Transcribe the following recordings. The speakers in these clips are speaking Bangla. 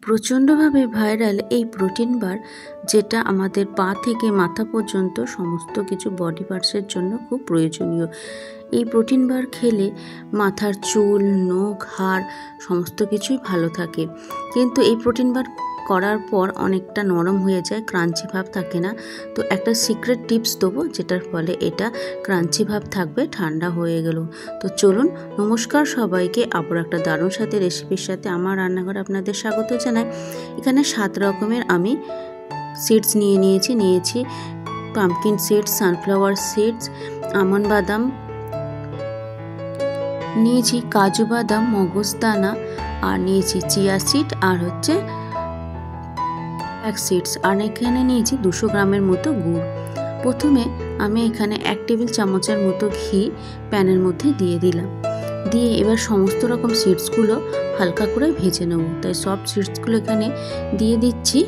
প্রচণ্ডভাবে ভাইরাল এই প্রোটিন বার, যেটা আমাদের পা থেকে মাথা পর্যন্ত সমস্ত কিছু বডি পার্টসের জন্য খুব প্রয়োজনীয়। এই প্রোটিন বার খেলে মাথার চুল, নখ, হাড় সমস্ত কিছুই ভালো থাকে। কিন্তু এই প্রোটিন বার করার পর অনেকটা নরম হয়ে যায়, ক্রাঞ্চি ভাব থাকে না। তো একটা সিক্রেট টিপস দেবো, যেটার ফলে এটা ক্রাঞ্চি ভাব থাকবে, ঠান্ডা হয়ে গেল। তো চলুন, নমস্কার সবাইকে, আবার একটা দারুণ সাথে রেসিপির সাথে আমার রান্নাঘরে আপনাদের স্বাগত জানাই। এখানে 7 রকমের আমি সিডস নিয়েছি pumpkin seeds, sunflower seeds, almond বাদাম নিয়েছি, কাজু বাদাম, মগজদানা, আর নিয়েছি চিয়া সিড, আর হচ্ছে সিডস, আর এখানে নিয়েছি 200 গ্রামের মতো গুড়। প্রথমে আমি এখানে 1 টেবিল চামচের মতো ঘি প্যানের মধ্যে দিয়ে দিলাম। দিয়ে এবার সমস্ত রকম সিডসগুলো হালকা করে ভেজে নেব। তাই সব সিডসগুলো এখানে দিয়ে দিচ্ছি।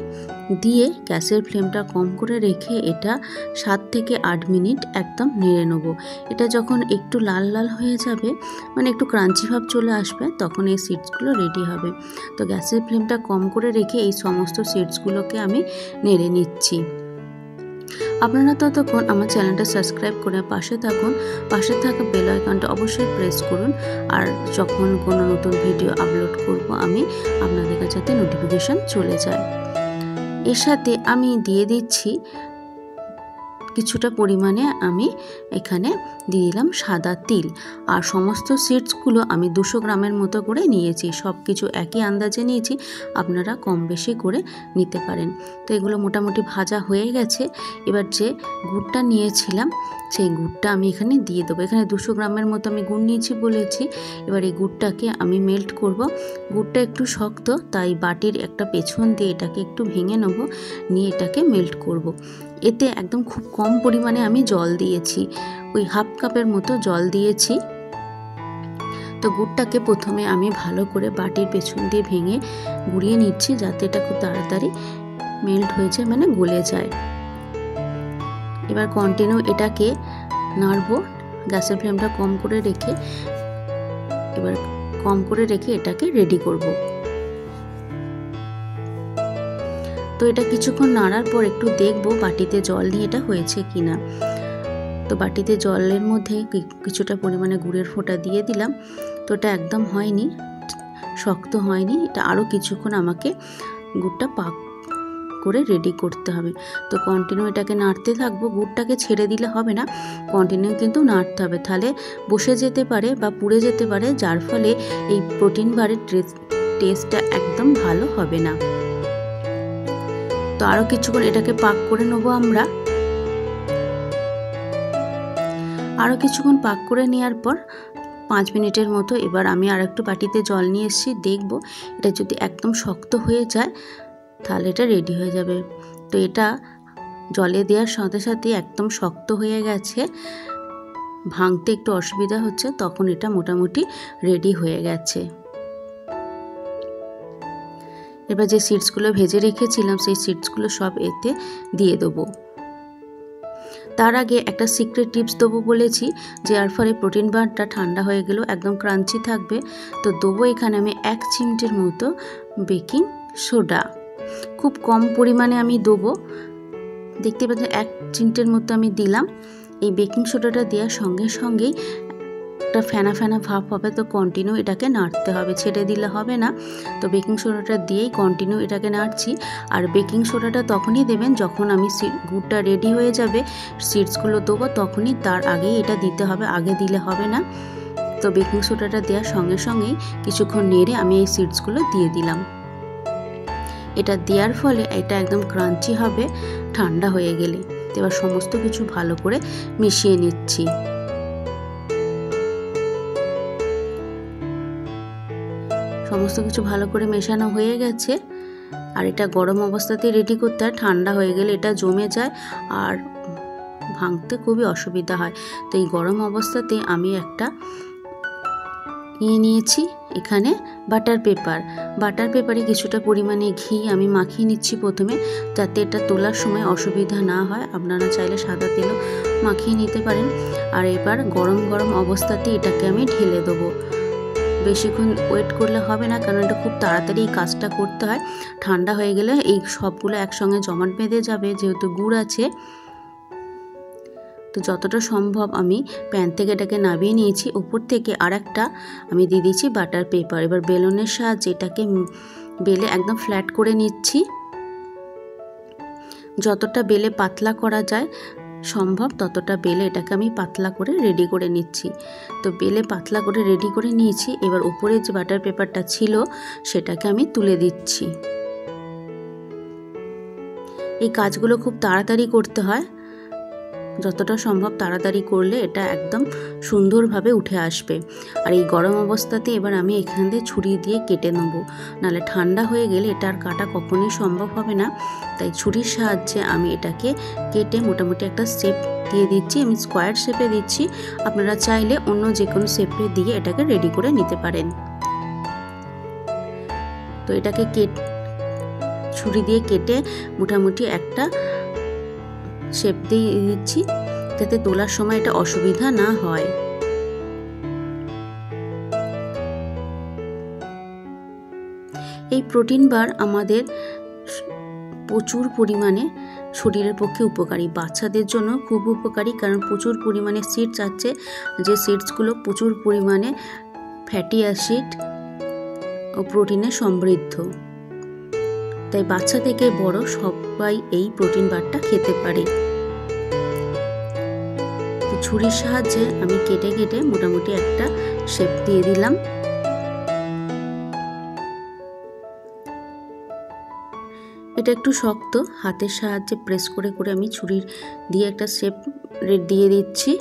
দিয়ে গ্যাসের ফ্লেমটা কম করে রেখে এটা 7 থেকে 8 মিনিট একদম নেড়ে নেব। এটা যখন একটু লাল লাল হয়ে যাবে, মানে একটু ক্রাঞ্চি ভাব চলে আসবে, তখন এই সিডসগুলো রেডি হবে। তো গ্যাসের ফ্লেমটা কম করে রেখে এই সমস্ত সিডসগুলোকে আমি নেড়ে নিচ্ছি। আপনারা ততক্ষণ আমার চ্যানেলটা সাবস্ক্রাইব করে পাশে থাকুন, পাশে থাকা বেল আইকনটা অবশ্যই প্রেস করুন। আর যখন কোনো নতুন ভিডিও আপলোড করব আমি, আপনাদের কাছে যাতে নোটিফিকেশান চলে যায়। এর সাথে আমি দিয়ে দিচ্ছি কিছুটা পরিমাণে, আমি এখানে দিয়ে দিলাম সাদা তিল। আর সমস্ত সিডসগুলো আমি 200 গ্রামের মতো করে নিয়েছি। সব কিছু একই আন্দাজে নিয়েছি, আপনারা কম বেশি করে নিতে পারেন। তো এগুলো মোটামুটি ভাজা হয়ে গেছে। এবার যে গুড়টা নিয়েছিলাম সেই গুড়টা আমি এখানে দিয়ে দেবো। এখানে 200 গ্রামের মতো আমি গুড় নিয়েছি বলেছি। এবার এই গুড়টাকে আমি মেল্ট করব। গুড়টা একটু শক্ত, তাই বাটির একটা পেছন দিয়ে এটাকে একটু ভেঙে নেব, নিয়ে এটাকে মেল্ট করব। এতে একদম খুব কম পরিমাণে আমি জল দিয়েছি, ওই হাফ কাপের মতো জল দিয়েছি। তো গুড়টাকে প্রথমে আমি ভালো করে বাটির পেছন দিয়ে ভেঙে গুঁড়িয়ে নিচ্ছি, যাতে এটা খুব তাড়াতাড়ি মেল্ট হয়ে যায়, মানে গলে যায়। এবার কন্টিনিউ এটাকে নাড়বো, গ্যাসের ফ্লেমটা কম করে রেখে এটাকে রেডি করব। তো এটা কিছুক্ষণ নাড়ার পর একটু দেখবো বাটিতে জল নিয়ে এটা হয়েছে কিনা। তো বাটিতে জলের মধ্যে কিছুটা পরিমাণে গুড়ের ফোঁটা দিয়ে দিলাম। তো এটা একদম হয়নি, শক্ত হয়নি, এটা আরও কিছুক্ষণ আমাকে গুড়টা পাক করে রেডি করতে হবে। তো কন্টিনিউ এটাকে নাড়তে থাকবো। গুড়টাকে ছেড়ে দিলে হবে না, কন্টিনিউ কিন্তু নাড়তে হবে, তাহলে বসে যেতে পারে বা পুড়ে যেতে পারে, যার ফলে এই প্রোটিন বারের টেস্টটা একদম ভালো হবে না। তো আরও কিছুক্ষণ এটাকে পাক করে নেবো আমরা। আরও কিছুক্ষণ পাক করে নেওয়ার পর 5 মিনিটের মতো এবার আমি আর একটু বাটিতে জল নিয়ে এসেছি। দেখবো এটা যদি একদম শক্ত হয়ে যায় তাহলে এটা রেডি হয়ে যাবে। তো এটা জলে দেওয়ার সাথে সাথে একদম শক্ত হয়ে গেছে, ভাঙতে একটু অসুবিধা হচ্ছে, তখন এটা মোটামুটি রেডি হয়ে গেছে। এবার যে সিডসগুলো ভেজে রেখেছিলাম সেই সিডসগুলো সব এতে দিয়ে দেবো। তার আগে একটা সিক্রেট টিপস দেবো বলেছি, যে আর ফলে প্রোটিন বারটা ঠান্ডা হয়ে গেলেও একদম ক্রাঞ্চি থাকবে। তো দেবো এখানে আমি 1 চিমটির মতো বেকিং সোডা, খুব কম পরিমাণে আমি দেবো। দেখতে পাচ্ছেন 1 চিমটির মতো আমি দিলাম। এই বেকিং সোডাটা দেওয়ার সঙ্গে সঙ্গেই একটা ফেনা ফেনা ভাব হবে, তো কন্টিনিউ এটাকে নাড়তে হবে, ছেড়ে দিলে হবে না। তো বেকিং সোডাটা দিয়েই কন্টিনিউ এটাকে নাড়ছি। আর বেকিং সোডাটা তখনই দেবেন যখন আমি গুড়টা রেডি হয়ে যাবে, সিডসগুলো দেবো তখনই, তার আগেই এটা দিতে হবে, আগে দিলে হবে না। তো বেকিং সোডাটা দেওয়ার সঙ্গে সঙ্গেই কিছুক্ষণ নেড়ে আমি এই সিডসগুলো দিয়ে দিলাম। এটা দেওয়ার ফলে এটা একদম ক্রাঞ্চি হবে ঠান্ডা হয়ে গেলে। এবার সমস্ত কিছু ভালো করে মিশিয়ে নিচ্ছি। সমস্ত কিছু ভালো করে মেশানো হয়ে গেছে। আর এটা গরম অবস্থাতেই রেডি করতে হয়, ঠান্ডা হয়ে গেলে এটা জমে যায় আর ভাঙতে খুবই অসুবিধা হয়। তো এই গরম অবস্থাতে আমি একটা নিয়েছি এখানে বাটার পেপারে কিছুটা পরিমাণে ঘি আমি মাখিয়ে নিচ্ছি প্রথমে, যাতে এটা তোলার সময় অসুবিধা না হয়। আপনারা চাইলে সাদা তেলও মাখিয়ে নিতে পারেন। আর এবার গরম অবস্থাতে এটাকে আমি ঢেলে দেবো। বেশিক্ষণ ওয়েট করলে হবে না, কারণ এটা খুব তাড়াতাড়ি এই কাজটা করতে হয়। ঠান্ডা হয়ে গেলে এই সবগুলো একসঙ্গে জমাট বেঁধে যাবে, যেহেতু গুড় আছে। তো যতটা সম্ভব আমি প্যান থেকে এটাকে নামিয়ে নিয়েছি। উপর থেকে আরেকটা আমি দিয়ে দিচ্ছি বাটার পেপার। এবার বেলনের সাহায্যে এটাকে বেলে একদম ফ্ল্যাট করে নিচ্ছি। যতটা বেলে পাতলা করা যায় সম্ভব ততটা বেলে এটাকে আমি পাতলা করে রেডি করে নিচ্ছি। তো বেলে পাতলা করে রেডি করে নিয়েছি। এবার উপরে যে বাটার পেপারটা ছিল সেটাকে আমি তুলে দিচ্ছি। এই কাজগুলো খুব তাড়াতাড়ি করতে হয়, যতটা সম্ভব তাড়াতাড়ি করলে এটা একদম সুন্দরভাবে উঠে আসবে। আর এই গরম অবস্থাতে এবার আমি এখান দিয়ে ছুরি দিয়ে কেটে নেব, নাহলে ঠান্ডা হয়ে গেলে এটা আর কাটা কখনোই সম্ভব হবে না। তাই ছুরির সাহায্যে আমি এটাকে কেটে মোটামুটি একটা শেপ দিয়ে দিচ্ছি। আমি স্কোয়ার শেপে দিচ্ছি, আপনারা চাইলে অন্য যে কোনো শেপে দিয়ে এটাকে রেডি করে নিতে পারেন। তো এটাকে ছুরি দিয়ে কেটে মোটামুটি একটা শেপ দিয়ে দিচ্ছি, যাতে তোলার সময় এটা অসুবিধা না হয়। এই প্রোটিন বার আমাদের প্রচুর পরিমাণে শরীরের পক্ষে উপকারী, বাচ্চাদের জন্য খুব উপকারী, কারণ প্রচুর পরিমাণে সিডস আছে, যে সিডসগুলো প্রচুর পরিমাণে ফ্যাটি অ্যাসিড ও প্রোটিনে সমৃদ্ধ। তাই বাচ্চা থেকে বড় সবাই এই প্রোটিন বারটা খেতে পারে। তো ছুরির সাহায্যে আমি কেটে কেটে মোটামুটি একটা শেপ দিয়ে দিলাম। এটা একটু শক্ত, হাতের সাহায্যে প্রেস করে করে আমি ছুরির দিয়ে একটা শেপ দিয়ে দিচ্ছি।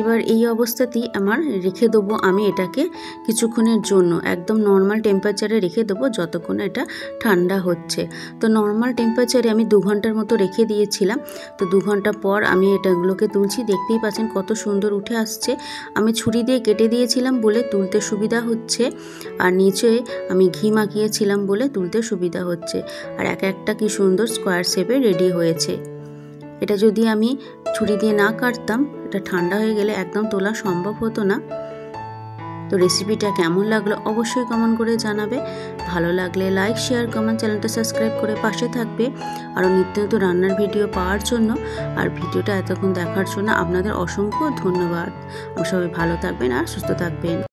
এবার এই অবস্থাতেই আমার রেখে দেবো আমি এটাকে কিছুক্ষণের জন্য, একদম নর্মাল টেম্পারেচারে রেখে দেবো যতক্ষণ এটা ঠান্ডা হচ্ছে। তো নর্মাল টেম্পারেচারে আমি 2 ঘন্টার মতো রেখে দিয়েছিলাম। তো 2 ঘন্টা পর আমি এটাগুলোকে তুলছি, দেখতেই পাচ্ছেন কত সুন্দর উঠে আসছে। আমি ছুরি দিয়ে কেটে দিয়েছিলাম বলে তুলতে সুবিধা হচ্ছে, আর নিচে আমি ঘি মাখিয়েছিলাম বলে তুলতে সুবিধা হচ্ছে। আর একটা কি সুন্দর স্কোয়ার শেপে রেডি হয়েছে। এটা যদি আমি ছুরি দিয়ে না কাটতাম, এটা ঠান্ডা হয়ে গেলে একদম তোলা সম্ভব হতো না। তো রেসিপিটা কেমন লাগলো অবশ্যই কমেন্ট করে জানাবে। ভালো লাগলে লাইক, শেয়ার, কমেন্ট, চ্যানেলটা সাবস্ক্রাইব করে পাশে থাকবে আরও নিত্য নতুন রান্নার ভিডিও পাওয়ার জন্য। আর ভিডিওটা এতক্ষণ দেখার জন্য আপনাদের অসংখ্য ধন্যবাদ। সবাই ভালো থাকবেন আর সুস্থ থাকবেন।